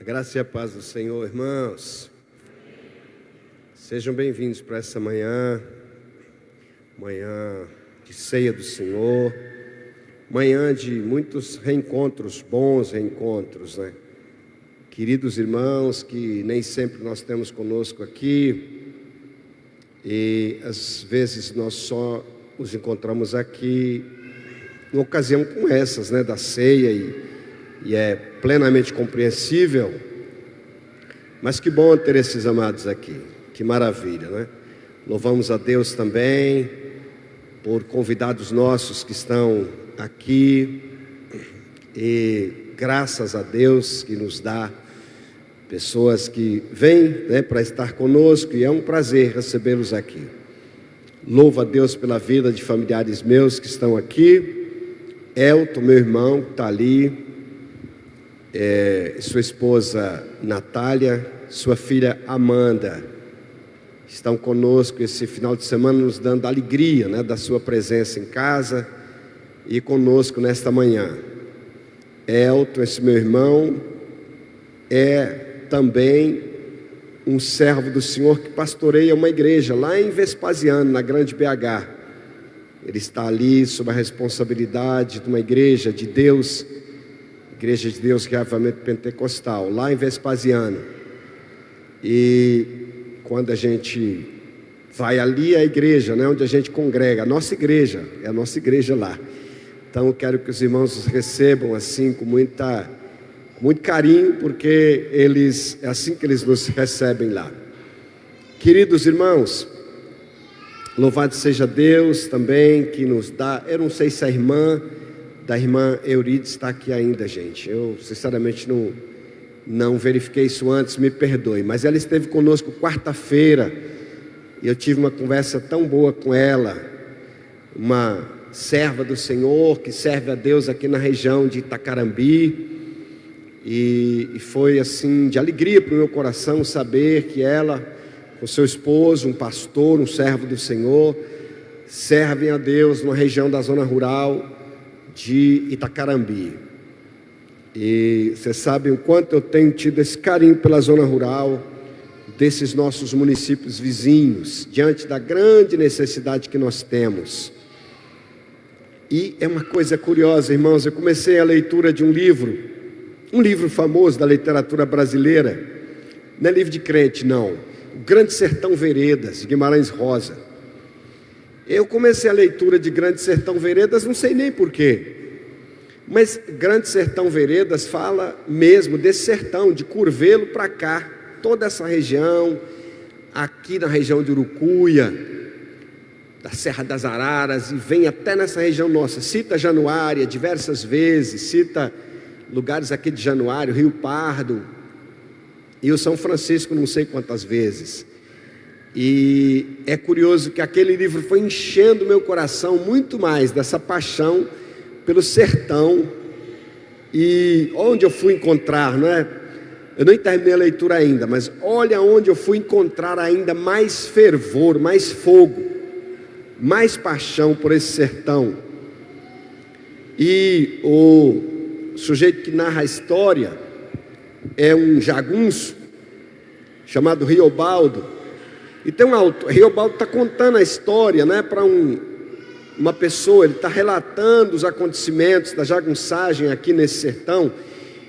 A graça e a paz do Senhor, irmãos. Sejam bem-vindos para essa manhã de ceia do Senhor, manhã de muitos reencontros, bons reencontros, né? Queridos irmãos que nem sempre nós temos conosco aqui, e às vezes nós só os encontramos aqui em ocasião como essas, né, da ceia, e é plenamente compreensível, mas que bom ter esses amados aqui, que maravilha, né? Louvamos a Deus também por convidados nossos que estão aqui, e graças a Deus que nos dá pessoas que vêm, né, para estar conosco, e é um prazer recebê-los aqui. Louvo a Deus pela vida de familiares meus que estão aqui. Elton, meu irmão, que está ali, sua esposa Natália, sua filha Amanda, estão conosco esse final de semana, nos dando alegria, né, da sua presença em casa e conosco nesta manhã. Elton, esse meu irmão, é também um servo do Senhor que pastoreia uma igreja lá em Vespasiano, na Grande BH. Ele está ali sob a responsabilidade de uma igreja de Deus, Reavivamento Pentecostal, lá em Vespasiano. E quando a gente vai ali, é a igreja, né, onde a gente congrega, a nossa igreja lá. Então eu quero que os irmãos os recebam assim com muito carinho, porque é assim que eles nos recebem lá. Queridos irmãos, louvado seja Deus também que nos dá. Eu não sei se a irmã Eurides está aqui ainda, gente. Eu sinceramente não verifiquei isso antes, me perdoe. Mas ela esteve conosco quarta-feira, e eu tive uma conversa tão boa com ela. Uma serva do Senhor que serve a Deus aqui na região de Itacarambi. E foi assim de alegria para o meu coração saber que ela, com seu esposo, um pastor, um servo do Senhor, servem a Deus numa região da zona rural de Itacarambi. E vocês sabem o quanto eu tenho tido esse carinho pela zona rural desses nossos municípios vizinhos, diante da grande necessidade que nós temos. E é uma coisa curiosa, irmãos, eu comecei a leitura de um livro famoso da literatura brasileira, não é livro de crente não, O Grande Sertão Veredas, de Guimarães Rosa. Eu comecei a leitura de Grande Sertão Veredas, não sei nem porquê, mas Grande Sertão Veredas fala mesmo desse sertão, de Curvelo para cá, toda essa região, aqui na região de Urucuia, da Serra das Araras, e vem até nessa região nossa. Cita Januária diversas vezes, cita lugares aqui de Januário, Rio Pardo, e o São Francisco não sei quantas vezes. E é curioso que aquele livro foi enchendo meu coração muito mais dessa paixão pelo sertão. E onde eu fui encontrar, não é? Eu não terminei a leitura ainda, mas olha onde eu fui encontrar ainda mais fervor, mais fogo, mais paixão por esse sertão. E o sujeito que narra a história é um jagunço chamado Riobaldo. Então Riobaldo está contando a história, né, para uma pessoa. Ele está relatando os acontecimentos da jagunçagem aqui nesse sertão.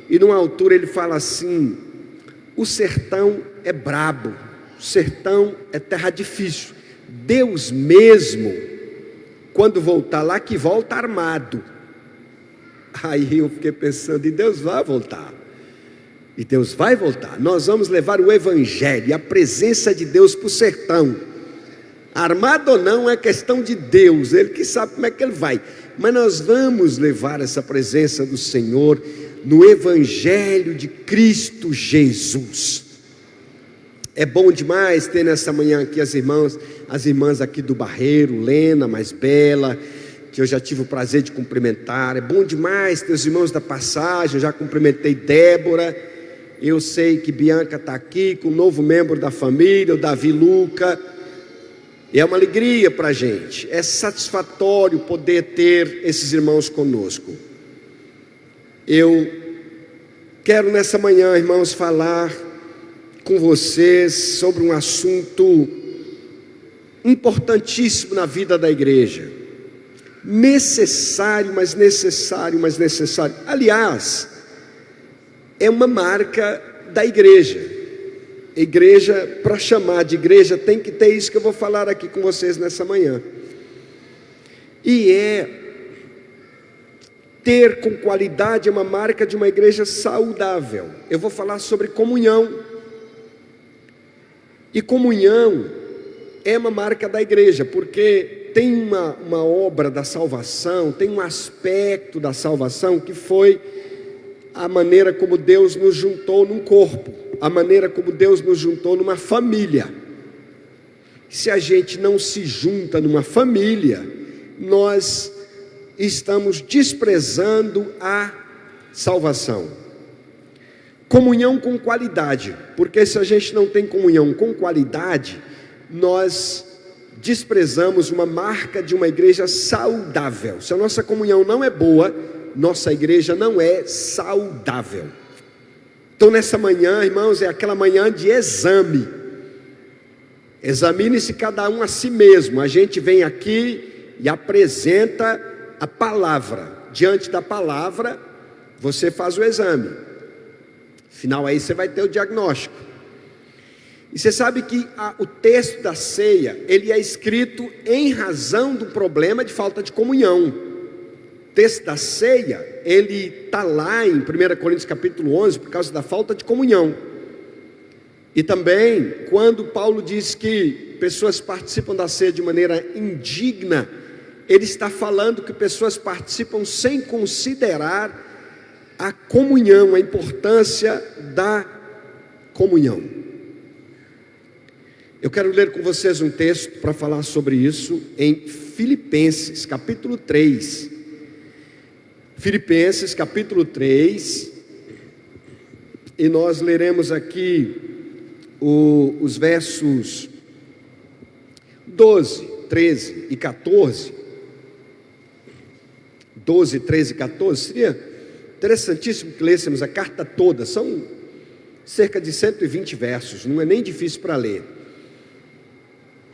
E numa altura ele fala assim: o sertão é brabo, o sertão é terra difícil. Deus mesmo, quando voltar lá, que volta armado. Aí eu fiquei pensando, e Deus vai voltar. E Deus vai voltar. Nós vamos levar o evangelho e a presença de Deus para o sertão. Armado ou não é questão de Deus, Ele que sabe como é que Ele vai. Mas nós vamos levar essa presença do Senhor no evangelho de Cristo Jesus. É bom demais ter nessa manhã aqui as irmãs aqui do Barreiro, Lena, mais Bela, que eu já tive o prazer de cumprimentar. É bom demais ter os irmãos da Passagem, eu já cumprimentei Débora. Eu sei que Bianca está aqui com um novo membro da família, o Davi Luca. É uma alegria para a gente, é satisfatório poder ter esses irmãos conosco. Eu Quero nessa manhã, irmãos, falar com vocês sobre um assunto importantíssimo na vida da igreja. Necessário, mas necessário, mas necessário. Aliás, é uma marca da igreja. Igreja, para chamar de igreja, tem que ter isso que eu vou falar aqui com vocês nessa manhã. E ter com qualidade é uma marca de uma igreja saudável. Eu vou falar sobre comunhão. E comunhão é uma marca da igreja, porque tem uma obra da salvação, tem um aspecto da salvação que foi a maneira como Deus nos juntou num corpo, a maneira como Deus nos juntou numa família. Se a gente não se junta numa família, nós estamos desprezando a salvação. Comunhão com qualidade, porque se a gente não tem comunhão com qualidade, nós desprezamos uma marca de uma igreja saudável. Se a nossa comunhão não é boa, nossa igreja não é saudável. Então nessa manhã, irmãos, é aquela manhã de exame. Examine-se cada um a si mesmo. A gente vem aqui e apresenta a palavra. Diante da palavra, você faz o exame. Afinal, aí você vai ter o diagnóstico. E você sabe que o texto da ceia, ele é escrito em razão do problema de falta de comunhão. O texto da ceia, ele está lá em 1 Coríntios capítulo 11, por causa da falta de comunhão. E também, quando Paulo diz que pessoas participam da ceia de maneira indigna, ele está falando que pessoas participam sem considerar a comunhão, a importância da comunhão. Eu quero ler com vocês um texto para falar sobre isso em Filipenses, capítulo 3. Filipenses, capítulo 3. E nós leremos aqui os versos 12, 13 e 14. 12, 13 e 14. Seria interessantíssimo que lêssemos a carta toda. São cerca de 120 versos. Não é nem difícil para ler.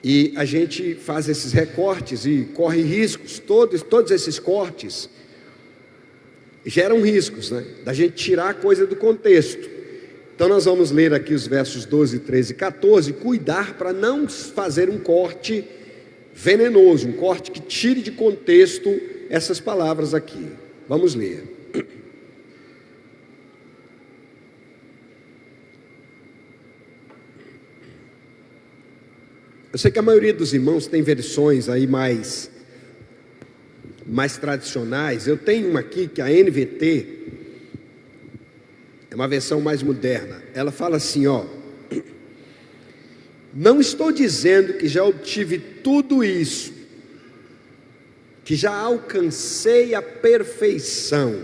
E a gente faz esses recortes e corre riscos. Todos esses cortes geram riscos, né? Da gente tirar a coisa do contexto. Então nós vamos ler aqui os versos 12, 13 e 14. Cuidar para não fazer um corte venenoso, um corte que tire de contexto essas palavras aqui. Vamos ler. Eu sei que a maioria dos irmãos tem versões aí mais tradicionais. Eu tenho uma aqui que a NVT é uma versão mais moderna. Ela fala assim, ó: não estou dizendo que já obtive tudo isso, que já alcancei a perfeição,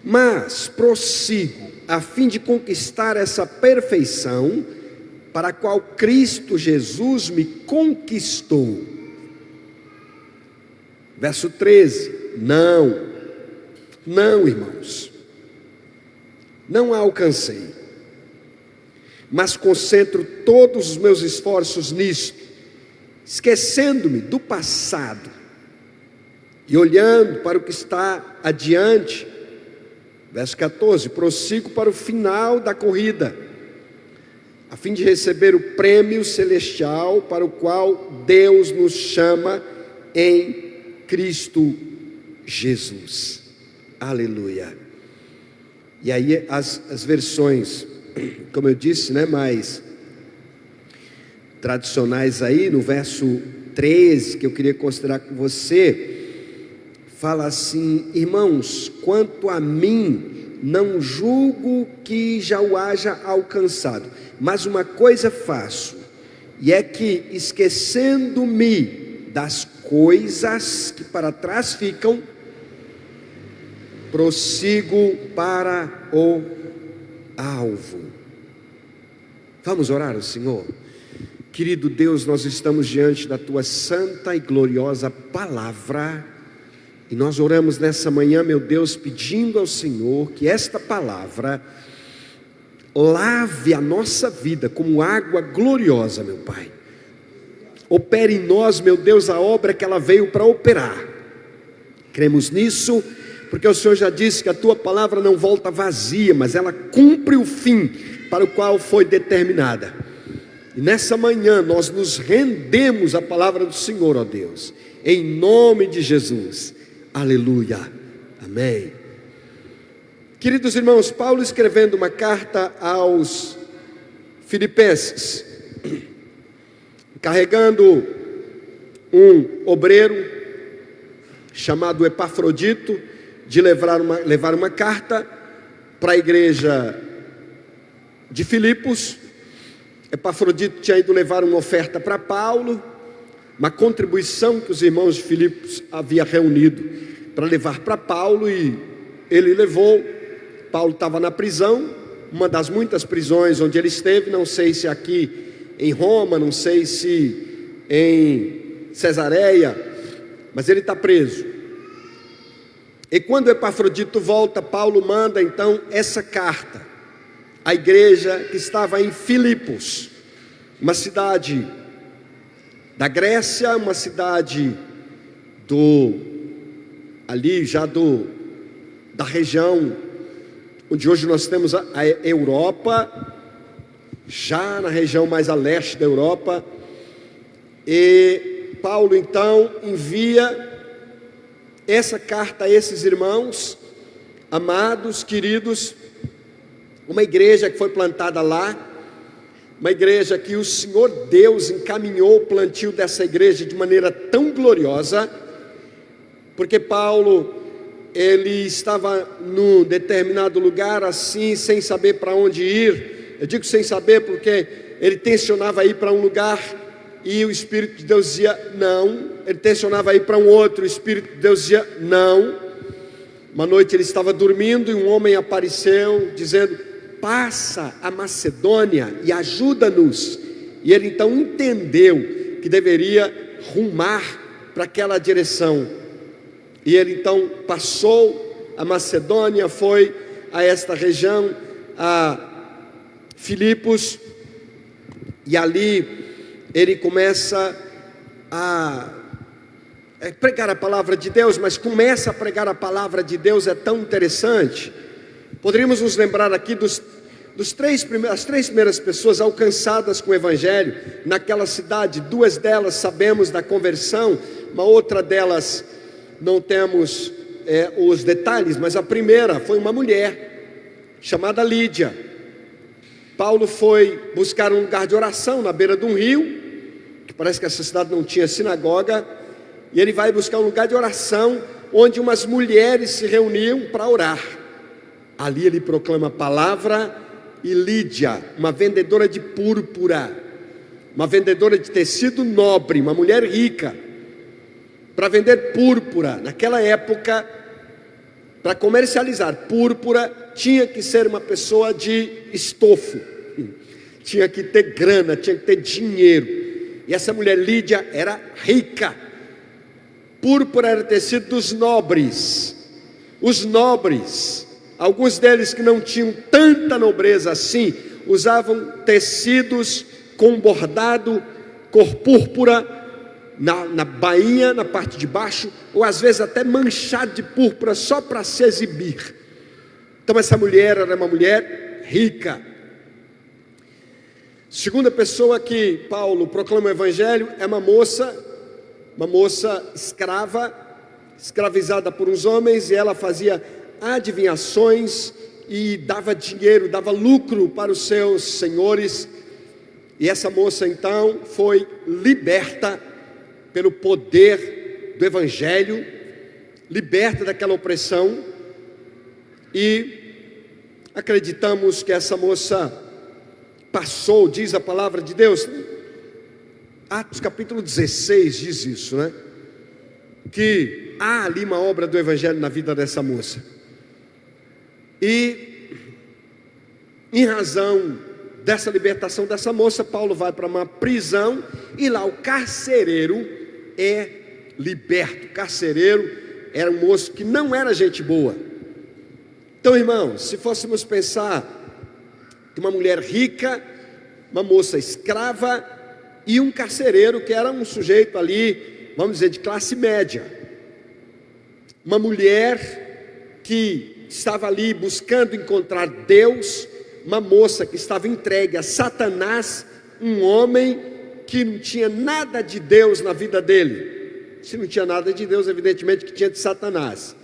mas prossigo a fim de conquistar essa perfeição para a qual Cristo Jesus me conquistou. Verso 13, não, irmãos, não a alcancei, mas concentro todos os meus esforços nisto, esquecendo-me do passado e olhando para o que está adiante. Verso 14, prossigo para o final da corrida, a fim de receber o prêmio celestial para o qual Deus nos chama em Cristo Jesus. Aleluia. E aí as versões, como eu disse, né, mais tradicionais aí, no verso 13, que eu queria considerar com você, fala assim: irmãos, quanto a mim, não julgo que já o haja alcançado, mas uma coisa faço, e é que, esquecendo-me das coisas que para trás ficam, prossigo para o alvo. Vamos orar ao Senhor. Querido Deus, nós estamos diante da Tua santa e gloriosa palavra, E nós oramos nessa manhã, meu Deus, pedindo ao Senhor que esta palavra lave a nossa vida como água gloriosa, meu Pai. Opere em nós, meu Deus, a obra que ela veio para operar. Cremos nisso, porque o Senhor já disse que a tua palavra não volta vazia, mas ela cumpre o fim para o qual foi determinada. E nessa manhã nós nos rendemos à palavra do Senhor, ó Deus, em nome de Jesus. Aleluia, amém. Queridos irmãos, Paulo escrevendo uma carta aos Filipenses, carregando um obreiro chamado Epafrodito, de levar uma carta para a igreja de Filipos. Epafrodito tinha ido levar uma oferta para Paulo, uma contribuição que os irmãos de Filipos haviam reunido para levar para Paulo, e ele levou. Paulo estava na prisão, uma das muitas prisões onde ele esteve, não sei se aqui em Roma, não sei se em Cesareia, mas ele está preso. E quando Epafrodito volta, Paulo manda então essa carta à igreja que estava em Filipos, uma cidade da Grécia, uma cidade da região onde hoje nós temos a Europa, já na região mais a leste da Europa. E Paulo então envia essa carta a esses irmãos, amados, queridos, uma igreja que foi plantada lá, uma igreja que o Senhor Deus encaminhou o plantio dessa igreja de maneira tão gloriosa, porque Paulo, ele estava num determinado lugar assim, sem saber para onde ir. Eu digo sem saber porque ele tensionava ir para um lugar e o Espírito de Deus dizia não. Ele tensionava ir para um outro, o Espírito de Deus dizia não. Uma noite ele estava dormindo e um homem apareceu dizendo: passa a Macedônia e ajuda-nos. E ele então entendeu que deveria rumar para aquela direção. E ele então passou a Macedônia, foi a esta região, a Filipos, e ali ele começa a pregar a palavra de Deus, mas começa a pregar a palavra de Deus, é tão interessante. Poderíamos nos lembrar aqui as três primeiras pessoas alcançadas com o Evangelho naquela cidade. Duas delas sabemos da conversão, uma outra delas não temos os detalhes, mas a primeira foi uma mulher chamada Lídia. Paulo foi buscar um lugar de oração na beira de um rio, que parece que essa cidade não tinha sinagoga, e ele vai buscar um lugar de oração onde umas mulheres se reuniam para orar. Ali ele proclama a palavra, e Lídia, uma vendedora de púrpura, uma vendedora de tecido nobre, uma mulher rica, para vender púrpura. Naquela época, para comercializar púrpura, tinha que ser uma pessoa de estofo, tinha que ter grana, tinha que ter dinheiro. E essa mulher Lídia era rica. Púrpura era tecido dos nobres. Os nobres, alguns deles que não tinham tanta nobreza assim, usavam tecidos com bordado, cor púrpura, na bainha, na parte de baixo, ou às vezes até manchado de púrpura, só para se exibir. Então essa mulher era uma mulher rica. Segunda pessoa que Paulo proclama o Evangelho é uma moça escrava, escravizada por uns homens, e ela fazia adivinhações e dava dinheiro, dava lucro para os seus senhores. E essa moça então foi liberta pelo poder do Evangelho, liberta daquela opressão, e acreditamos que essa moça passou, diz a palavra de Deus, Atos capítulo 16 diz isso, né? Que há ali uma obra do Evangelho na vida dessa moça. E em razão dessa libertação dessa moça, Paulo vai para uma prisão, e lá o carcereiro é liberto. O carcereiro era um moço que não era gente boa. Então, irmãos, se fôssemos pensar que uma mulher rica, uma moça escrava e um carcereiro que era um sujeito ali, vamos dizer, de classe média. Uma mulher que estava ali buscando encontrar Deus, uma moça que estava entregue a Satanás, um homem que não tinha nada de Deus na vida dele. Se não tinha nada de Deus, evidentemente que tinha de Satanás.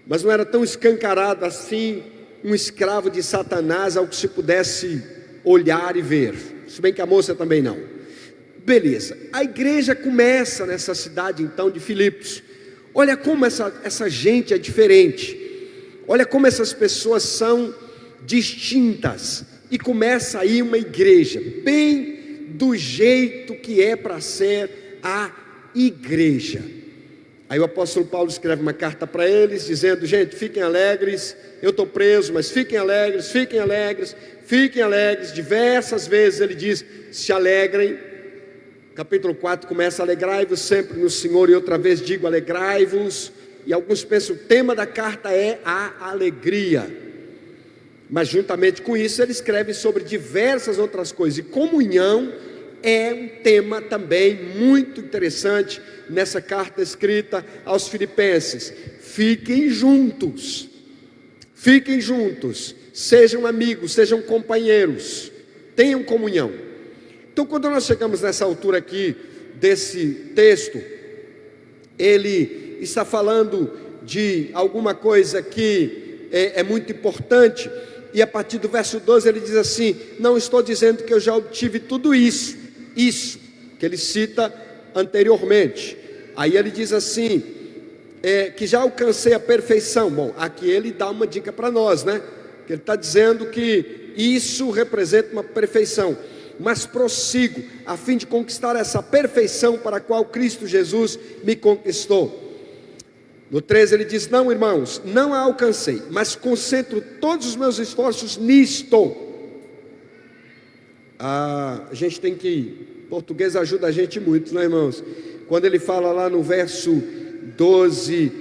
Mas não era tão escancarado assim, um escravo de Satanás, ao que se pudesse olhar e ver. Se bem que a moça também não. Beleza, a igreja começa nessa cidade então de Filipos. Olha como essa gente é diferente. Olha como essas pessoas são distintas. E começa aí uma igreja, bem do jeito que é para ser a igreja. Aí o apóstolo Paulo escreve uma carta para eles, dizendo: gente, fiquem alegres, eu estou preso, mas fiquem alegres, fiquem alegres, fiquem alegres. Diversas vezes ele diz: se alegrem. Capítulo 4 começa: alegrai-vos sempre no Senhor, e outra vez digo: alegrai-vos. E alguns pensam que o tema da carta é a alegria, mas juntamente com isso ele escreve sobre diversas outras coisas, e comunhão é um tema também muito interessante nessa carta escrita aos Filipenses. Fiquem juntos, sejam amigos, sejam companheiros, tenham comunhão. Então, quando nós chegamos nessa altura aqui desse texto, ele está falando de alguma coisa que é muito importante, e a partir do verso 12 ele diz assim: não estou dizendo que eu já obtive tudo isso que ele cita anteriormente. Aí ele diz assim, que já alcancei a perfeição. Bom, aqui ele dá uma dica para nós, né? Que ele está dizendo que isso representa uma perfeição, mas prossigo a fim de conquistar essa perfeição para a qual Cristo Jesus me conquistou. No 13 ele diz: não, irmãos, não a alcancei, mas concentro todos os meus esforços nisto. A gente tem que, português ajuda a gente muito, né, irmãos? Quando ele fala lá no verso 12,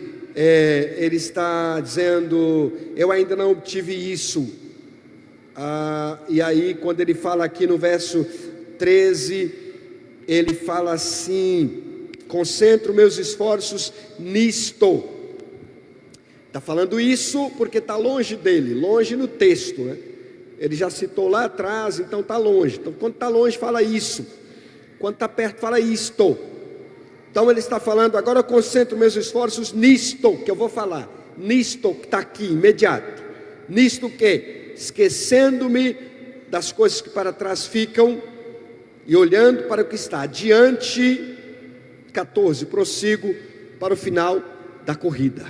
ele está dizendo: eu ainda não obtive isso. E aí quando ele fala aqui no verso 13, ele fala assim: concentro meus esforços nisto. Está falando isso porque está longe dele, longe no texto, né? Ele já citou lá atrás, então está longe. Então quando está longe fala isso, quando está perto fala isto. Então ele está falando: agora eu concentro meus esforços nisto que eu vou falar, nisto que está aqui, imediato. Nisto que? Esquecendo-me das coisas que para trás ficam e olhando para o que está adiante. 14, prossigo para o final da corrida.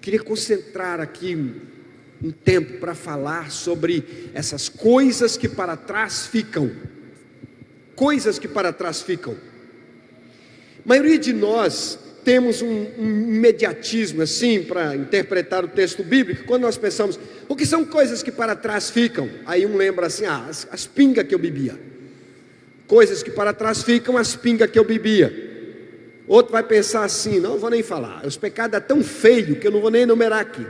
Queria concentrar aqui um tempo para falar sobre essas coisas que para trás ficam. Coisas que para trás ficam. A maioria de nós temos um imediatismo assim para interpretar o texto bíblico. Quando nós pensamos, o que são coisas que para trás ficam? Aí um lembra assim: as pingas que eu bebia. Coisas que para trás ficam, as pingas que eu bebia. Outro vai pensar assim: não vou nem falar, os pecados é tão feio que eu não vou nem enumerar aqui.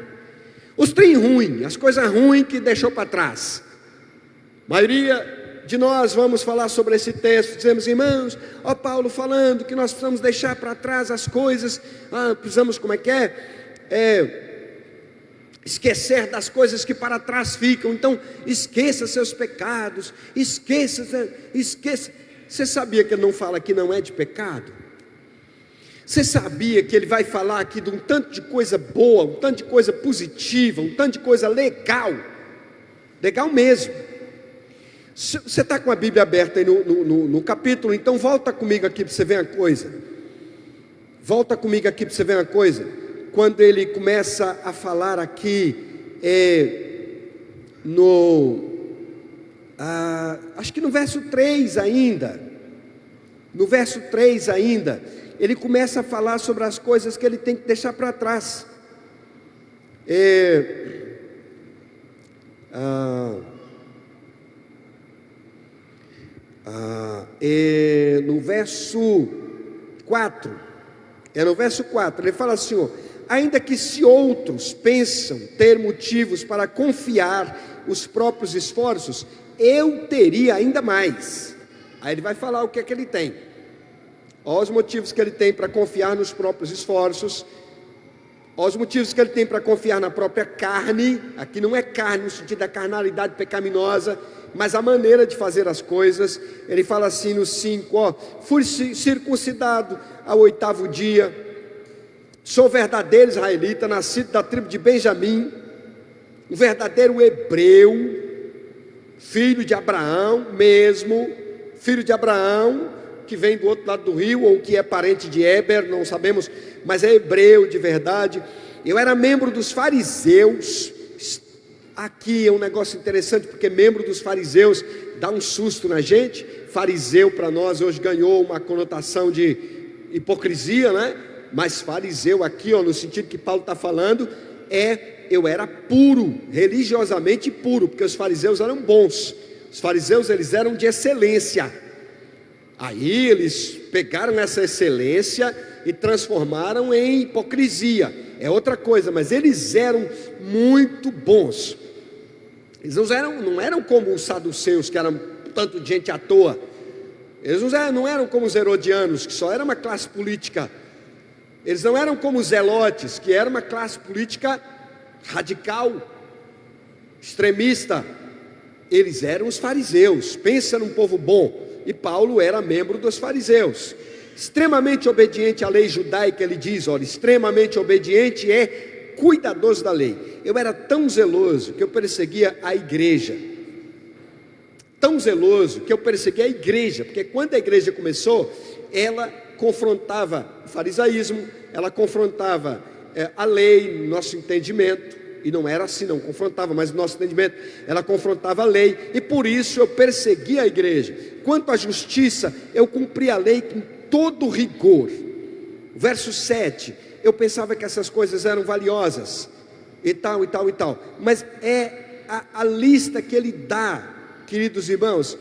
Os trem ruins, as coisas ruins que deixou para trás. A maioria de nós vamos falar sobre esse texto, dizemos: irmãos, ó Paulo falando que nós precisamos deixar para trás as coisas, precisamos, esquecer das coisas que para trás ficam. Então esqueça seus pecados, esqueça. Você sabia que ele não fala que não é de pecado? Você sabia que ele vai falar aqui de um tanto de coisa boa, um tanto de coisa positiva, um tanto de coisa legal, legal mesmo. Você está com a Bíblia aberta aí no capítulo, então volta comigo aqui para você ver uma coisa. Volta comigo aqui para você ver uma coisa. Quando ele começa a falar aqui, acho que no verso 3 ainda, ele começa a falar sobre as coisas que ele tem que deixar para trás. No verso 4, É no verso 4, ele fala assim, ó, ainda que se outros pensam ter motivos para confiar os próprios esforços, eu teria ainda mais. Aí ele vai falar o que é que ele tem. Olha os motivos que ele tem para confiar nos próprios esforços. Olha os motivos que ele tem para confiar na própria carne. Aqui não é carne no sentido da carnalidade pecaminosa, mas a maneira de fazer as coisas. Ele fala assim no 5, ó, fui circuncidado ao 8º dia, sou verdadeiro israelita, nascido da tribo de Benjamim, um verdadeiro hebreu, filho de Abraão mesmo, filho de Abraão, que vem do outro lado do rio, ou que é parente de Éber, não sabemos, mas é hebreu de verdade. Eu era membro dos fariseus. Aqui é um negócio interessante, porque membro dos fariseus dá um susto na gente. Fariseu para nós hoje ganhou uma conotação de hipocrisia, né? Mas fariseu aqui, ó, no sentido que Paulo está falando, eu era puro, religiosamente puro, porque os fariseus eram bons. Os fariseus, eles eram de excelência. Aí eles pegaram essa excelência e transformaram em hipocrisia. É outra coisa, mas eles eram muito bons. Eles não eram como os saduceus, que eram tanto de gente à toa. Eles não eram como os herodianos, que só era uma classe política. Eles não eram como os zelotes, que era uma classe política radical, extremista. Eles eram os fariseus. Pensa num povo bom. E Paulo era membro dos fariseus, extremamente obediente à lei judaica. Ele diz, olha, extremamente obediente é cuidadoso da lei. Eu era tão zeloso que eu perseguia a igreja, tão zeloso que eu perseguia a igreja, porque quando a igreja começou, ela confrontava o farisaísmo, ela confrontava a lei, nosso entendimento. E não era assim, não confrontava, mas no nosso entendimento, ela confrontava a lei, e por isso eu perseguia a igreja. Quanto à justiça, eu cumpria a lei com todo rigor. Verso 7, eu pensava que essas coisas eram valiosas, e tal, e tal, e tal. Mas é a lista que ele dá, queridos irmãos,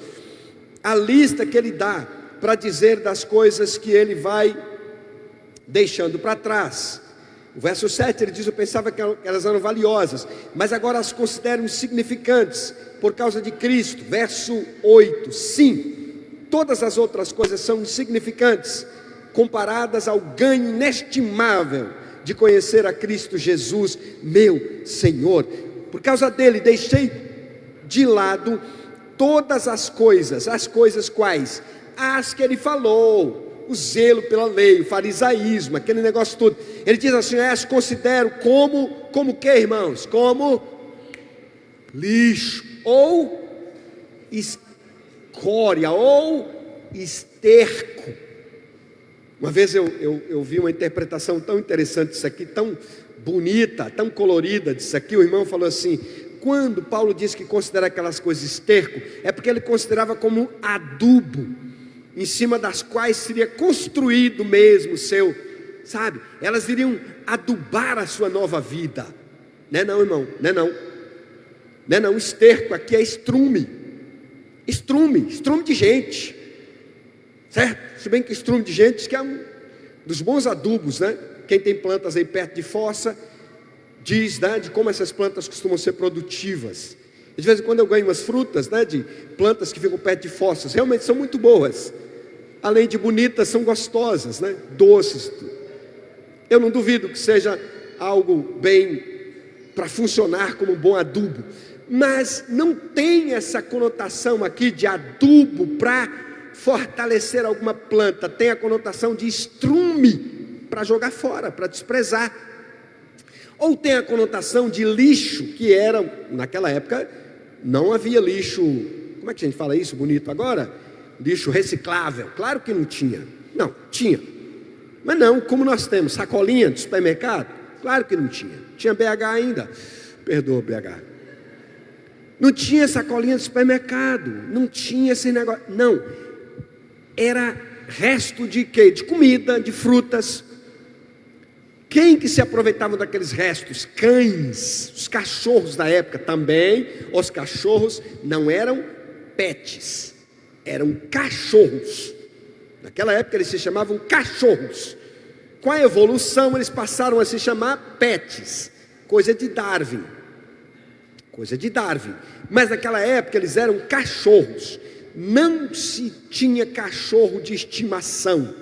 a lista que ele dá para dizer das coisas que ele vai deixando para trás. O verso 7 ele diz, eu pensava que elas eram valiosas, mas agora as considero insignificantes por causa de Cristo. Verso 8, sim, todas as outras coisas são insignificantes comparadas ao ganho inestimável de conhecer a Cristo Jesus, meu Senhor. Por causa dele deixei de lado todas as coisas quais? As que ele falou, o zelo pela lei, o farisaísmo, aquele negócio todo. Ele diz assim, as considero como que, irmãos? Como lixo, ou escória, ou esterco. Uma vez eu vi uma interpretação tão interessante disso aqui, tão bonita, tão colorida disso aqui. O irmão falou assim, quando Paulo diz que considera aquelas coisas esterco, é porque ele considerava como adubo, em cima das quais seria construído mesmo o seu, sabe? Elas iriam adubar a sua nova vida. Não é não, irmão? Não é não. Não é não, esterco aqui é estrume. Estrume de gente. Certo? Se bem que estrume de gente diz que é um dos bons adubos, né? Quem tem plantas aí perto de fossa, diz, né, de como essas plantas costumam ser produtivas. De vez em quando eu ganho umas frutas, né, de plantas que ficam perto de fossas, realmente são muito boas. Além de bonitas, são gostosas, né? Doces. Eu não duvido que seja algo bem para funcionar como um bom adubo, mas não tem essa conotação aqui de adubo para fortalecer alguma planta. Tem a conotação de estrume para jogar fora, para desprezar. Ou tem a conotação de lixo, que era, naquela época, não havia lixo, como é que a gente fala isso bonito agora? Lixo reciclável. Claro que não tinha. Não, tinha. Mas não, como nós temos sacolinha de supermercado, claro que não tinha. Tinha BH ainda. Perdoa, BH. Não tinha sacolinha de supermercado. Não tinha esse negócio. Não. Era resto de quê? De comida, de frutas. Quem que se aproveitava daqueles restos? Cães. Os cachorros da época também. Os cachorros não eram pets. Eram cachorros. Naquela época eles se chamavam cachorros. Com a evolução, eles passaram a se chamar pets, coisa de Darwin. Coisa de Darwin. Mas naquela época eles eram cachorros. Não se tinha cachorro de estimação,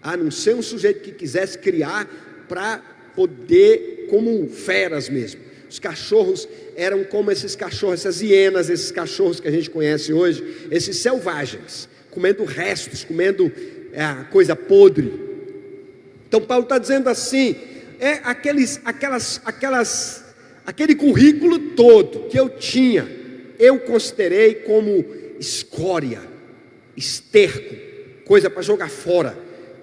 a não ser um sujeito que quisesse criar para poder, como feras mesmo. Os cachorros eram como esses cachorros, essas hienas, esses cachorros que a gente conhece hoje, esses selvagens, comendo restos, comendo coisa podre. Então Paulo está dizendo assim, aquele currículo todo que eu tinha, eu considerei como escória, esterco, coisa para jogar fora,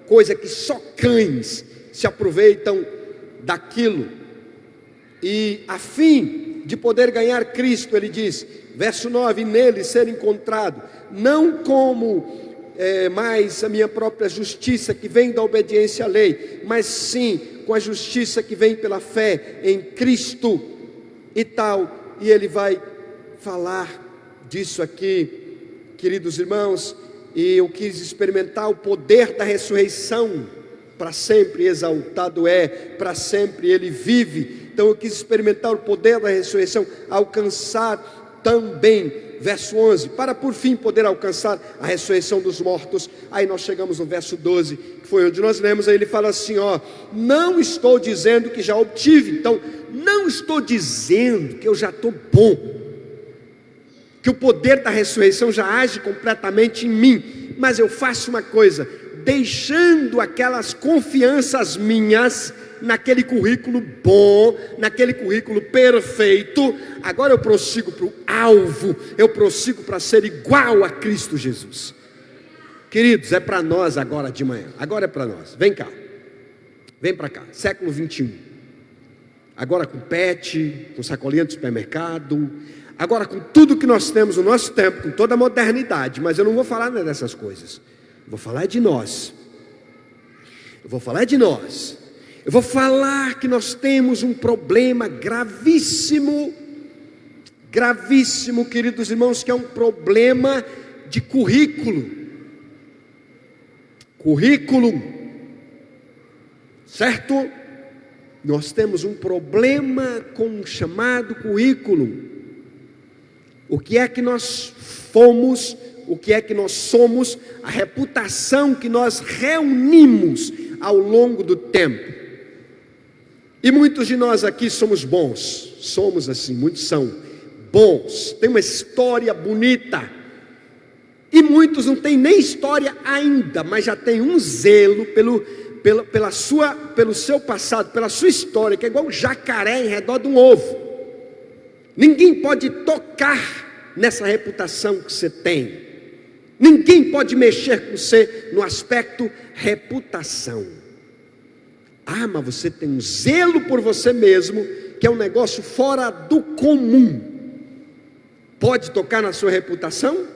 coisa que só cães se aproveitam daquilo. E a fim de poder ganhar Cristo, ele diz, verso 9, nele ser encontrado, não como mais a minha própria justiça que vem da obediência à lei, mas sim com a justiça que vem pela fé em Cristo e tal. E ele vai falar disso aqui, queridos irmãos, e eu quis experimentar o poder da ressurreição. Para sempre exaltado para sempre ele vive. Então eu quis experimentar o poder da ressurreição, alcançar também, verso 11, para por fim poder alcançar a ressurreição dos mortos. Aí nós chegamos no verso 12, que foi onde nós lemos. Aí ele fala assim, não estou dizendo que já obtive. Então não estou dizendo que eu já estou bom, que o poder da ressurreição já age completamente em mim, mas eu faço uma coisa, deixando aquelas confianças minhas naquele currículo bom, naquele currículo perfeito, agora eu prossigo para o alvo, eu prossigo para ser igual a Cristo Jesus. Queridos, é para nós agora de manhã, agora é para nós. Vem cá, vem para cá, século 21, agora com pet, com sacolinha de supermercado, agora com tudo que nós temos no nosso tempo, com toda a modernidade. Mas eu não vou falar dessas coisas, eu vou falar de nós. Eu vou falar de nós. Eu vou falar que nós temos um problema gravíssimo, gravíssimo, queridos irmãos, que é um problema de currículo. Currículo, certo? Nós temos um problema com o chamado currículo. O que é que nós fomos, o que é que nós somos, a reputação que nós reunimos ao longo do tempo. E muitos de nós aqui somos bons, somos assim, muitos são bons, tem uma história bonita. E muitos não têm nem história ainda, mas já tem um zelo pelo seu passado, pela sua história, que é igual um jacaré em redor de um ovo. Ninguém pode tocar nessa reputação que você tem. Ninguém pode mexer com você no aspecto reputação. Mas você tem um zelo por você mesmo, que é um negócio fora do comum. Pode tocar na sua reputação?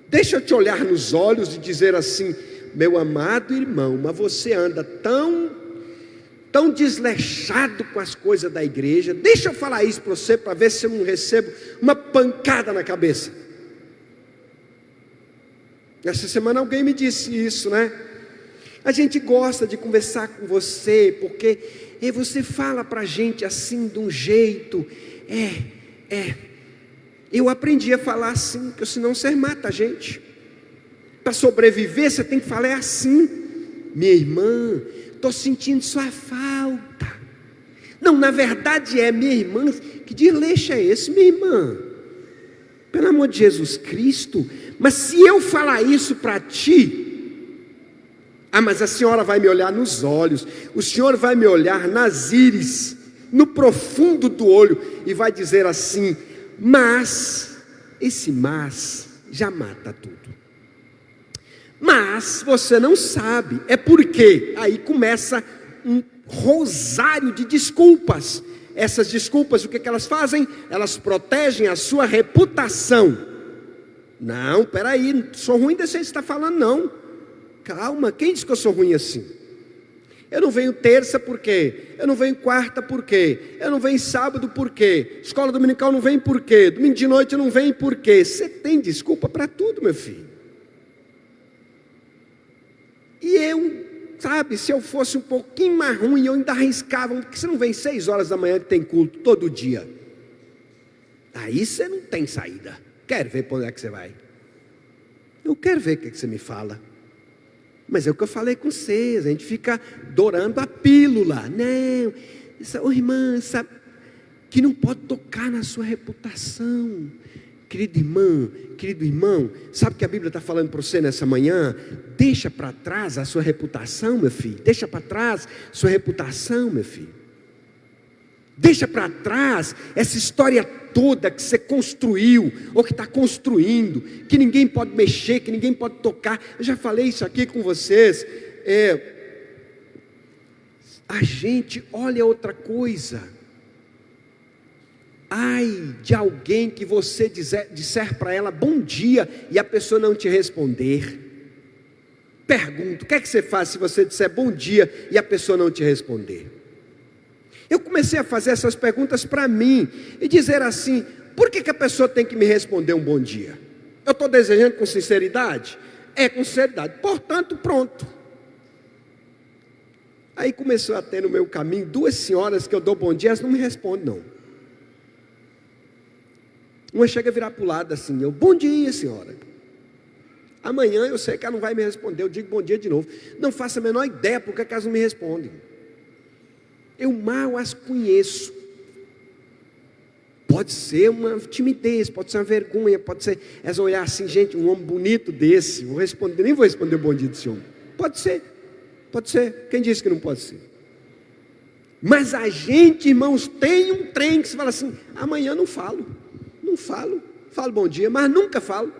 Deixa eu te olhar nos olhos e dizer assim, meu amado irmão, mas você anda tão desleixado com as coisas da igreja. Deixa eu falar isso para você, para ver se eu não recebo uma pancada na cabeça. Essa semana alguém me disse isso, né? A gente gosta de conversar com você, porque você fala para a gente assim, de um jeito, eu aprendi a falar assim, porque senão você mata a gente. Para sobreviver, você tem que falar assim. Minha irmã, estou sentindo sua falta. Não, na verdade minha irmã, que desleixo é esse, minha irmã? Pelo amor de Jesus Cristo, mas se eu falar isso para ti, mas a senhora vai me olhar nos olhos, o senhor vai me olhar nas íris, no profundo do olho, e vai dizer assim, mas, esse mas já mata tudo. Mas você não sabe, é porque aí começa um rosário de desculpas. Essas desculpas, o que elas fazem? Elas protegem a sua reputação. Não, peraí, não sou ruim desse jeito que você está falando não. Calma, quem disse que eu sou ruim assim? Eu não venho terça por quê? Eu não venho quarta por quê? Eu não venho sábado por quê? Escola dominical não vem por quê? Domingo de noite não vem por quê? Você tem desculpa para tudo, meu filho. E eu sabe, se eu fosse um pouquinho mais ruim, eu ainda arriscava, porque você não vem 6 horas da manhã que tem culto todo dia. Aí você não tem saída. Quero ver para onde é que você vai. Eu quero ver o que você me fala. Mas é o que eu falei com vocês, a gente fica dourando a pílula. Não, irmã, sabe, que não pode tocar na sua reputação. Querida irmã, querido irmão, sabe o que a Bíblia está falando para você nessa manhã? Deixa para trás a sua reputação, meu filho. Deixa para trás sua reputação, meu filho. Deixa para trás essa história toda que você construiu, ou que está construindo, que ninguém pode mexer, que ninguém pode tocar. Eu já falei isso aqui com vocês. A gente olha outra coisa. Ai de alguém que você disser para ela bom dia e a pessoa não te responder. Pergunto, o que é que você faz se você disser bom dia e a pessoa não te responder? Eu comecei a fazer essas perguntas para mim e dizer assim: por que a pessoa tem que me responder um bom dia? Eu estou desejando com sinceridade? É com sinceridade, portanto pronto. Aí começou a ter no meu caminho 2 senhoras que eu dou bom dia, elas não me respondem não. Uma chega a virar para o lado assim, eu, bom dia senhora. Amanhã eu sei que ela não vai me responder, eu digo bom dia de novo. Não faço a menor ideia porque elas não me respondem. Eu mal as conheço. Pode ser uma timidez, pode ser uma vergonha, pode ser elas olhar assim, gente, um homem bonito desse, nem vou responder o bom dia desse homem. Pode ser, quem disse que não pode ser? Mas a gente, irmãos, tem um trem que se fala assim, amanhã não falo bom dia, mas nunca falo.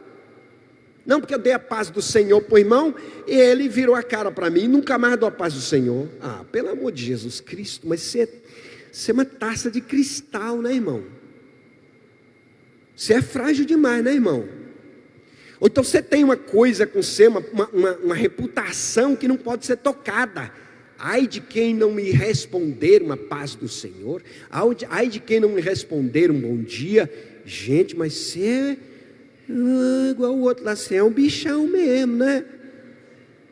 Não, porque eu dei a paz do Senhor para o irmão, e ele virou a cara para mim, nunca mais dou a paz do Senhor. Ah, pelo amor de Jesus Cristo, mas você é uma taça de cristal, né, irmão? Você é frágil demais, né, irmão? Ou então você tem uma coisa com você, uma reputação que não pode ser tocada. Ai de quem não me responder uma paz do Senhor, ai de quem não me responder um bom dia. Gente, mas você é igual o outro lá, você é um bichão mesmo, né?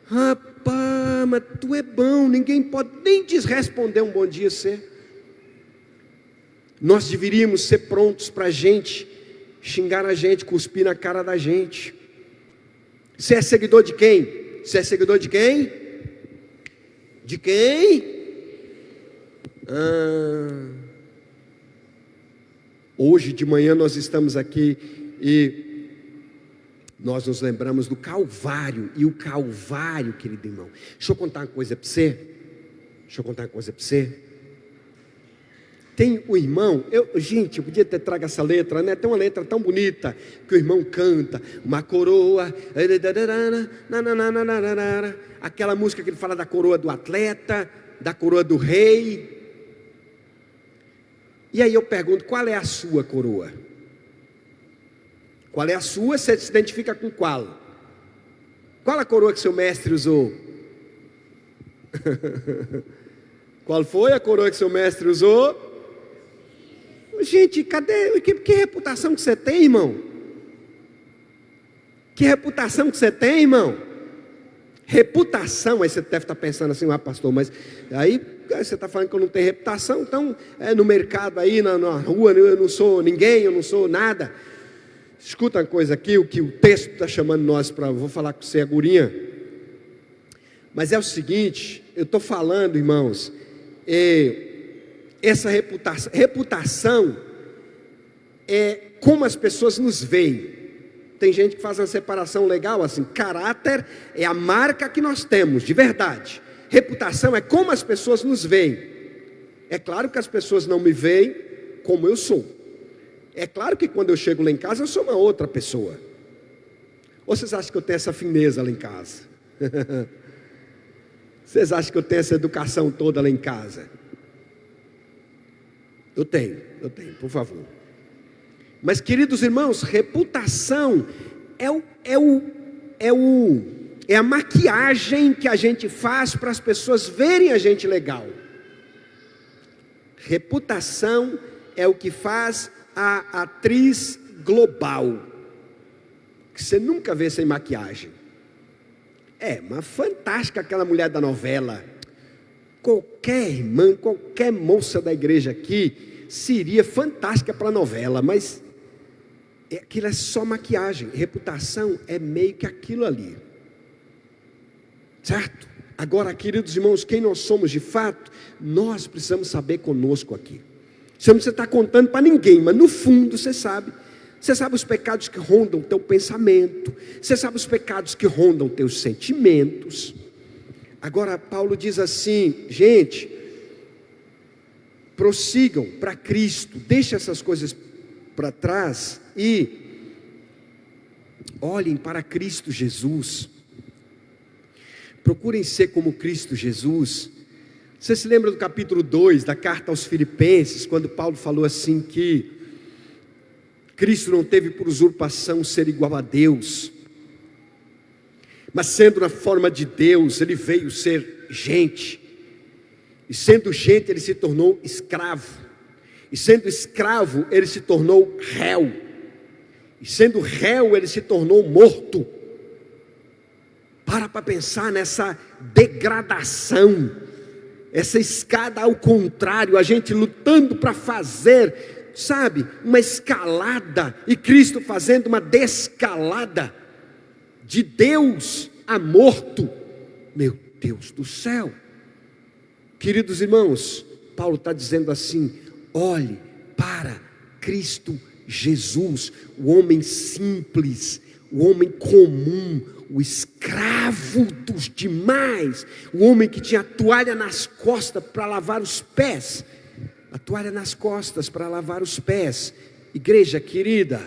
Rapaz, mas tu é bom, ninguém pode nem desresponder um bom dia você. Nós deveríamos ser prontos para a gente xingar a gente, cuspir na cara da gente. Você é seguidor de quem? Você é seguidor de quem? De quem? Hoje de manhã nós estamos aqui e nós nos lembramos do Calvário. E o Calvário, querido irmão, deixa eu contar uma coisa para você. Tem o irmão, eu podia ter trago essa letra, né? Tem uma letra tão bonita que o irmão canta, uma coroa, aquela música que ele fala da coroa do atleta, da coroa do rei. E aí eu pergunto, qual é a sua coroa? Qual é a sua? Você se identifica com qual? Qual a coroa que seu mestre usou? Qual foi a coroa que seu mestre usou? Gente, cadê? Que reputação que você tem, irmão? Que reputação que você tem, irmão? Reputação, aí você deve estar pensando assim, pastor, mas aí você está falando que eu não tenho reputação, então no mercado aí, na rua, eu não sou ninguém, eu não sou nada. Escuta uma coisa aqui, o que o texto está chamando nós para, vou falar com você, gurinha. Mas é o seguinte, eu estou falando, irmãos, essa reputação é como as pessoas nos veem. Tem gente que faz uma separação legal assim, caráter é a marca que nós temos, de verdade. Reputação é como as pessoas nos veem. É claro que as pessoas não me veem como eu sou. É claro que quando eu chego lá em casa eu sou uma outra pessoa. Ou vocês acham que eu tenho essa fineza lá em casa? Vocês acham que eu tenho essa educação toda lá em casa? Eu tenho, por favor. Mas queridos irmãos, reputação é a maquiagem que a gente faz para as pessoas verem a gente legal. Reputação é o que faz a atriz global, que você nunca vê sem maquiagem. Mas fantástica aquela mulher da novela. Qualquer irmã, qualquer moça da igreja aqui seria fantástica para a novela, mas aquilo é só maquiagem. Reputação é meio que aquilo ali, certo? Agora, queridos irmãos, quem nós somos de fato, nós precisamos saber conosco aqui. Você não precisa estar contando para ninguém, mas no fundo você sabe. Você sabe os pecados que rondam o teu pensamento. Você sabe os pecados que rondam teus sentimentos. Agora Paulo diz assim: gente, prossigam para Cristo. Deixe essas coisas para trás e olhem para Cristo Jesus. Procurem ser como Cristo Jesus. Você se lembra do capítulo 2 da carta aos Filipenses, quando Paulo falou assim que Cristo não teve por usurpação ser igual a Deus, mas sendo na forma de Deus, ele veio ser gente, e sendo gente ele se tornou escravo, e sendo escravo ele se tornou réu, e sendo réu ele se tornou morto. Para pensar nessa degradação, essa escada ao contrário, a gente lutando para fazer, sabe, uma escalada, e Cristo fazendo uma descalada, de Deus a morto. Meu Deus do céu, queridos irmãos, Paulo está dizendo assim: olhe para Cristo Jesus, o homem simples, o homem comum, o escravo dos demais, o homem que tinha a toalha nas costas para lavar os pés, a toalha nas costas para lavar os pés. Igreja querida,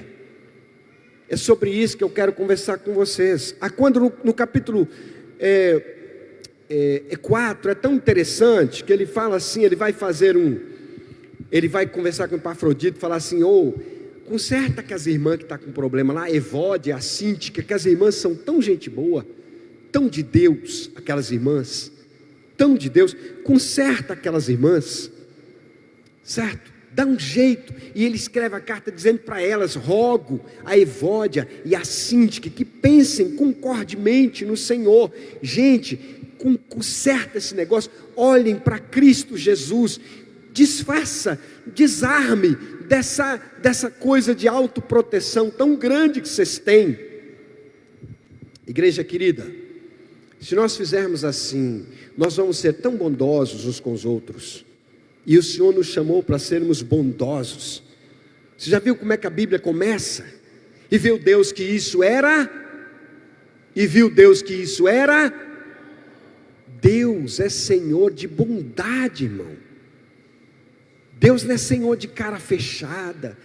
é sobre isso que eu quero conversar com vocês. Quando no capítulo 4, é tão interessante que ele fala assim, ele vai conversar com Epafrodito e falar assim: conserta que as irmãs que estão com problema lá, a Evódia, a Síntica, que as irmãs são tão gente boa, tão de Deus, aquelas irmãs, tão de Deus, conserta aquelas irmãs, certo? Dá um jeito. E ele escreve a carta dizendo para elas: rogo a Evódia e a Síntica que pensem concordemente no Senhor. Gente, conserta esse negócio, olhem para Cristo Jesus, desarme dessa coisa de autoproteção tão grande que vocês têm. Igreja querida, se nós fizermos assim, nós vamos ser tão bondosos uns com os outros, e o Senhor nos chamou para sermos bondosos. Você já viu como é que a Bíblia começa? E viu Deus que isso era, Deus é Senhor de bondade, irmão. Deus não é Senhor de cara fechada.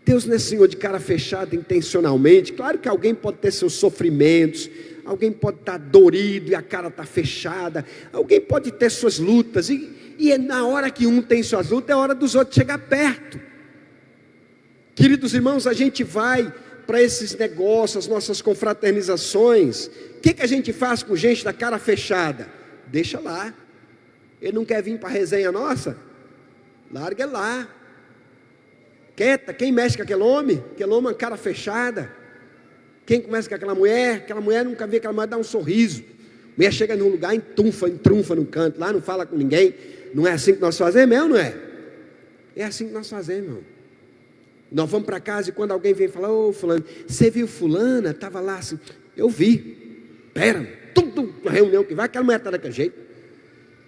Deus não é Senhor de cara fechada intencionalmente. Claro que alguém pode ter seus sofrimentos, alguém pode estar dorido e a cara está fechada, alguém pode ter suas lutas, e na hora que um tem suas lutas, é hora dos outros chegar perto. Queridos irmãos, a gente vai para esses negócios, as nossas confraternizações, o que a gente faz com gente da cara fechada? Deixa lá. Ele não quer vir para a resenha nossa? Larga ele lá. Quieta. Quem mexe com aquele homem uma cara fechada. Quem começa com aquela mulher nunca vê aquela mulher dar um sorriso. A mulher chega num lugar, entrunfa no canto, lá não fala com ninguém. Não é assim que nós fazemos, não é? É assim que nós fazemos, irmão. Nós vamos para casa e quando alguém vem falar: fulano, você viu fulana? Estava lá assim. Eu vi. Tudo reunião que vai, aquela mulher está daquele jeito.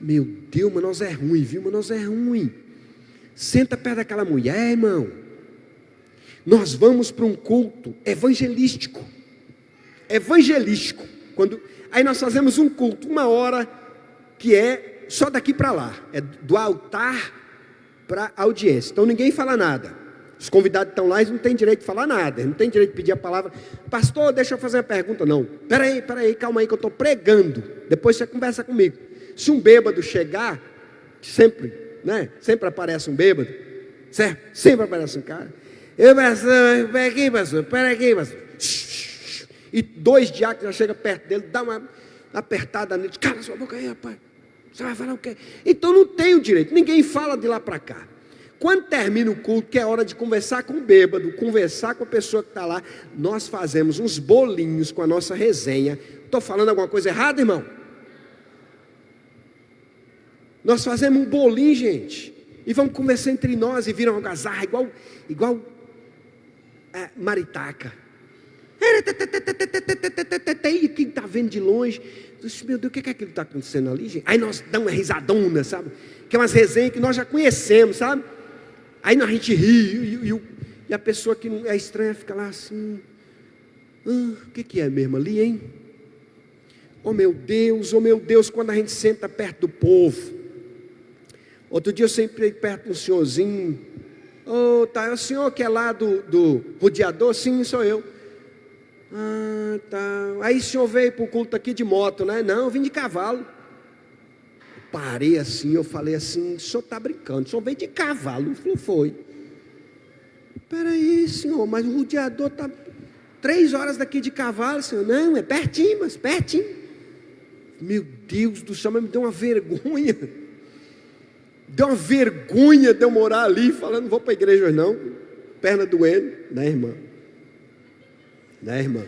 Meu Deus, mas nós é ruim, viu? Mas nós é ruim. Senta perto daquela mulher, irmão. Nós vamos para um culto evangelístico. Aí nós fazemos um culto, 1 hora, que é só daqui para lá. É do altar para a audiência. Então ninguém fala nada. Os convidados estão lá, eles não têm direito de falar nada. Eles não têm direito de pedir a palavra. Pastor, deixa eu fazer uma pergunta. Não. Peraí, calma aí que eu estou pregando. Depois você conversa comigo. Se um bêbado chegar, sempre aparece um bêbado, certo? Sempre aparece um cara. Pera aqui, pastor. E 2 diáconos já chegam perto dele, dá uma apertada nele. Cala sua boca aí, rapaz. Você vai falar o quê? Então não tem o direito, ninguém fala de lá para cá. Quando termina o culto, que é hora de conversar com o bêbado, conversar com a pessoa que está lá, nós fazemos uns bolinhos com a nossa resenha. Estou falando alguma coisa errada, irmão? Nós fazemos um bolinho, gente, e vamos conversar entre nós e viram uma algazarra, igual maritaca. E quem está vendo de longe, diz, meu Deus, o que é aquilo que está acontecendo ali, gente? Aí nós damos uma risadona, sabe? Que é umas resenhas que nós já conhecemos, sabe? Aí a gente ri, e a pessoa que é estranha fica lá assim, o que é mesmo ali, hein? Oh meu Deus, quando a gente senta perto do povo. Outro dia eu sempre perto de um senhorzinho, tá, é o senhor que é lá do rodeador? Sim, sou eu. Tá. Aí o senhor veio para o culto aqui de moto, né? Não, eu vim de cavalo. Parei assim, eu falei assim, o senhor está brincando, o senhor veio de cavalo. Ele falou, foi. Peraí, senhor, mas o rodeador está 3 horas daqui de cavalo, senhor. Não, é pertinho, mas pertinho. Meu Deus do céu, mas me deu uma vergonha. Deu uma vergonha de eu morar ali, falando, não vou para a igreja hoje não. Perna doendo, né, irmã? Né, irmã?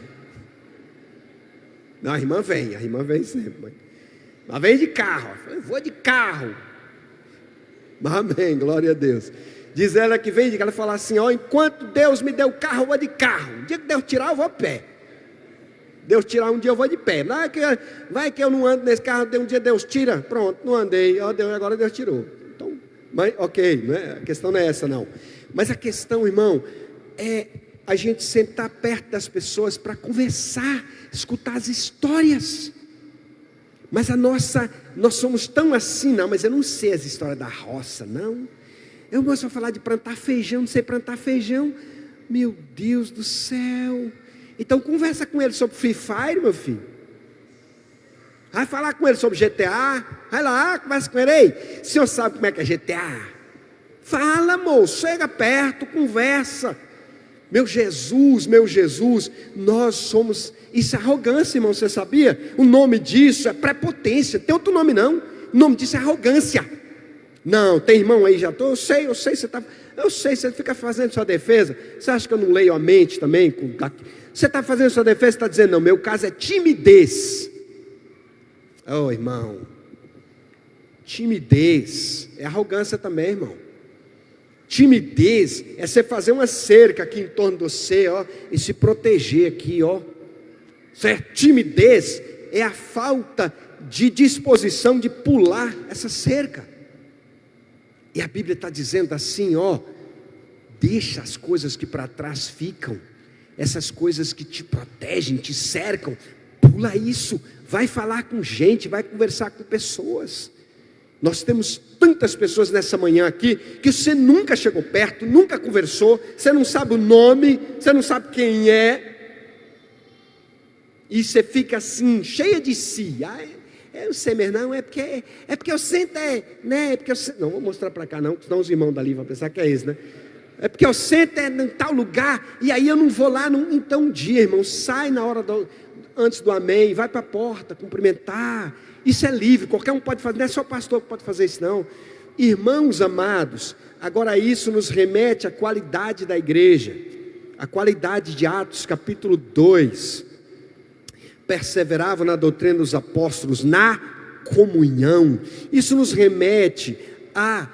Não, a irmã vem sempre. Mas vem de carro. Eu vou de carro. Amém, glória a Deus. Diz ela que vem de carro. Ela fala assim, enquanto Deus me deu carro, eu vou de carro. Um dia que Deus tirar, eu vou a pé. Deus tirar um dia, eu vou de pé. Vai que eu não ando nesse carro, um dia Deus tira. Pronto, não andei. Agora Deus tirou. Então, mas ok, né? A questão não é essa não. Mas a questão, irmão, é a gente sentar perto das pessoas para conversar, escutar as histórias. Mas nós somos tão assim, não, mas eu não sei as histórias da roça, não. Eu gosto de falar de plantar feijão, não sei plantar feijão. Meu Deus do céu. Então conversa com ele sobre Free Fire, meu filho. Vai falar com ele sobre GTA. Vai lá, conversa com ele. Ei, o senhor sabe como é que é GTA? Fala, moço, chega perto, conversa. Meu Jesus, nós somos, isso é arrogância, irmão, você sabia? O nome disso é prepotência, tem outro nome não, o nome disso é arrogância. Não, tem irmão aí, eu sei, você fica fazendo sua defesa, você acha que eu não leio a mente também? Você está fazendo sua defesa, está dizendo, não, meu caso é timidez. Oh, irmão, timidez é arrogância também, irmão. Timidez é você fazer uma cerca aqui em torno de você, e se proteger aqui, certo? Timidez é a falta de disposição de pular essa cerca. E a Bíblia está dizendo assim, deixa as coisas que para trás ficam, essas coisas que te protegem, te cercam, pula isso, vai falar com gente, vai conversar com pessoas. Nós temos tantas pessoas nessa manhã aqui, que você nunca chegou perto, nunca conversou, você não sabe o nome, você não sabe quem é, e você fica assim, cheia de si. Eu sei mesmo, não, é porque eu sento, né? Não vou mostrar para cá não, senão os irmãos dali vão pensar que é isso, né? É porque eu sento em tal lugar, e aí eu não vou lá, então um dia, irmão, sai na hora antes do amém, vai para a porta, cumprimentar. Isso é livre, qualquer um pode fazer, não é só o pastor que pode fazer isso não. Irmãos amados, agora isso nos remete à qualidade da igreja, a qualidade de Atos capítulo 2, perseveravam na doutrina dos apóstolos, na comunhão. Isso nos remete a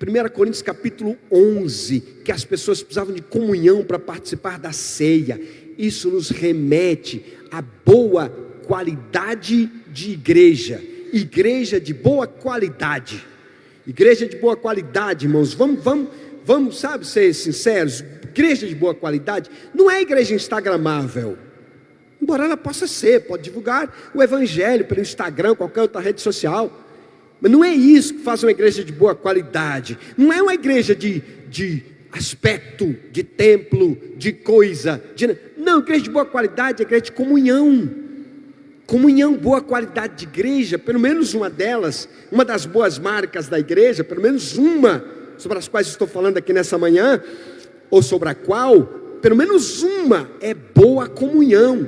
1 Coríntios capítulo 11, que as pessoas precisavam de comunhão para participar da ceia. Isso nos remete a boa qualidade de igreja de boa qualidade, irmãos, vamos, sabe, ser sinceros, igreja de boa qualidade, não é igreja instagramável, embora ela possa ser, pode divulgar o evangelho pelo Instagram, qualquer outra rede social, mas não é isso que faz uma igreja de boa qualidade, não é uma igreja de aspecto, de templo, de coisa, não, igreja de boa qualidade é igreja de comunhão, boa qualidade de igreja, pelo menos uma delas, uma das boas marcas da igreja, pelo menos uma, sobre as quais estou falando aqui nessa manhã, ou sobre a qual, pelo menos uma, é boa comunhão,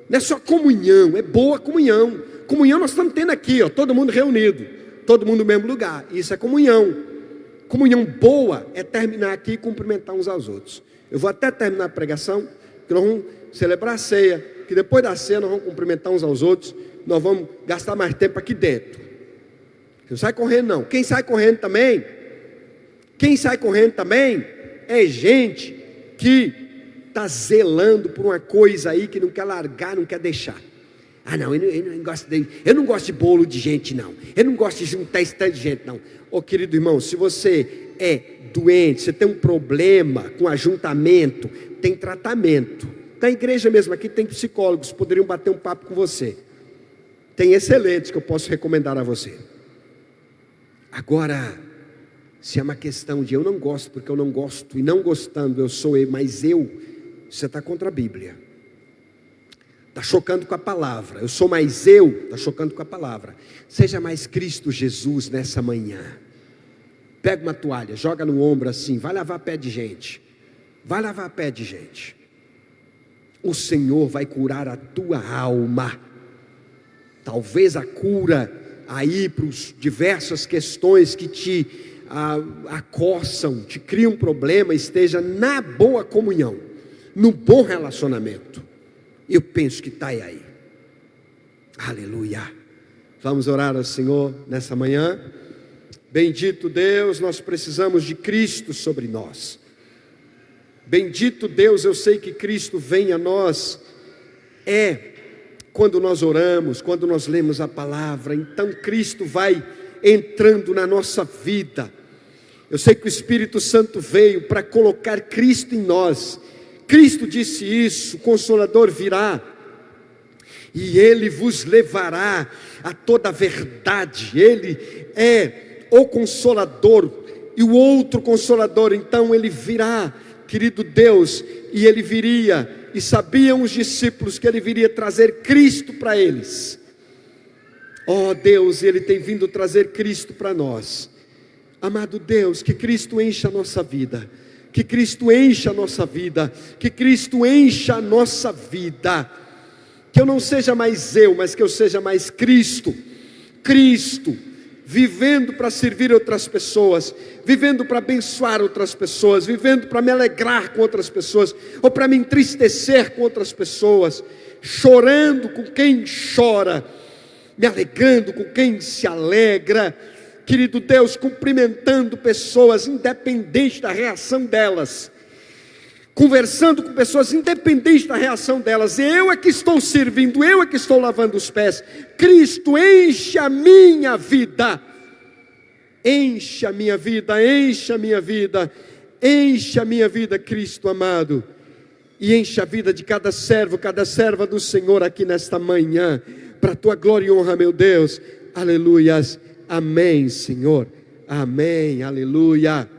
não é só comunhão, é boa comunhão nós estamos tendo aqui, todo mundo reunido, todo mundo no mesmo lugar, isso é comunhão comunhão boa é terminar aqui e cumprimentar uns aos outros. Eu vou até terminar a pregação, que nós vamos celebrar a ceia, que depois da ceia nós vamos cumprimentar uns aos outros, nós vamos gastar mais tempo aqui dentro. Não sai correndo não. Quem sai correndo também é gente que está zelando por uma coisa aí que não quer largar, não quer deixar. Ah não, eu não gosto de bolo de gente não, eu não gosto de juntar esse tanto de gente não. Ô querido irmão, se você é doente, você tem um problema com ajuntamento, tem tratamento. Na igreja mesmo aqui tem psicólogos, poderiam bater um papo com você. Tem excelentes que eu posso recomendar a você. Agora, se é uma questão de eu não gosto porque eu não gosto, e não gostando eu sou eu, mas você está contra a Bíblia. Está chocando com a palavra. Eu sou mais eu, está chocando com a palavra. Seja mais Cristo Jesus nessa manhã. Pega uma toalha, joga no ombro assim, vai lavar pé de gente. Vai lavar pé de gente. O Senhor vai curar a tua alma. Talvez a cura aí para as diversas questões que te acossam, te criam problema, esteja na boa comunhão, no bom relacionamento. Eu penso que está aí. Aleluia. Vamos orar ao Senhor nessa manhã. Bendito Deus, nós precisamos de Cristo sobre nós. Bendito Deus, eu sei que Cristo vem a nós. Quando nós oramos, quando nós lemos a palavra, então Cristo vai entrando na nossa vida. Eu sei que o Espírito Santo veio para colocar Cristo em nós. Cristo disse isso: o Consolador virá, e Ele vos levará a toda a verdade. Ele é o Consolador, e o outro Consolador, então Ele virá, querido Deus, e Ele viria, e sabiam os discípulos que Ele viria trazer Cristo para eles. Oh Deus, Ele tem vindo trazer Cristo para nós. Amado Deus, que Cristo encha a nossa vida. Que Cristo encha a nossa vida, que Cristo encha a nossa vida, que eu não seja mais eu, mas que eu seja mais Cristo, vivendo para servir outras pessoas, vivendo para abençoar outras pessoas, vivendo para me alegrar com outras pessoas, ou para me entristecer com outras pessoas, chorando com quem chora, me alegrando com quem se alegra. Querido Deus, cumprimentando pessoas, independente da reação delas, conversando com pessoas, independente da reação delas. Eu é que estou servindo, eu é que estou lavando os pés. Cristo, enche a minha vida, enche a minha vida, enche a minha vida, enche a minha vida, Cristo amado, e enche a vida de cada servo, cada serva do Senhor aqui nesta manhã, para a tua glória e honra, meu Deus. Aleluias. Amém, Senhor. Amém. Aleluia.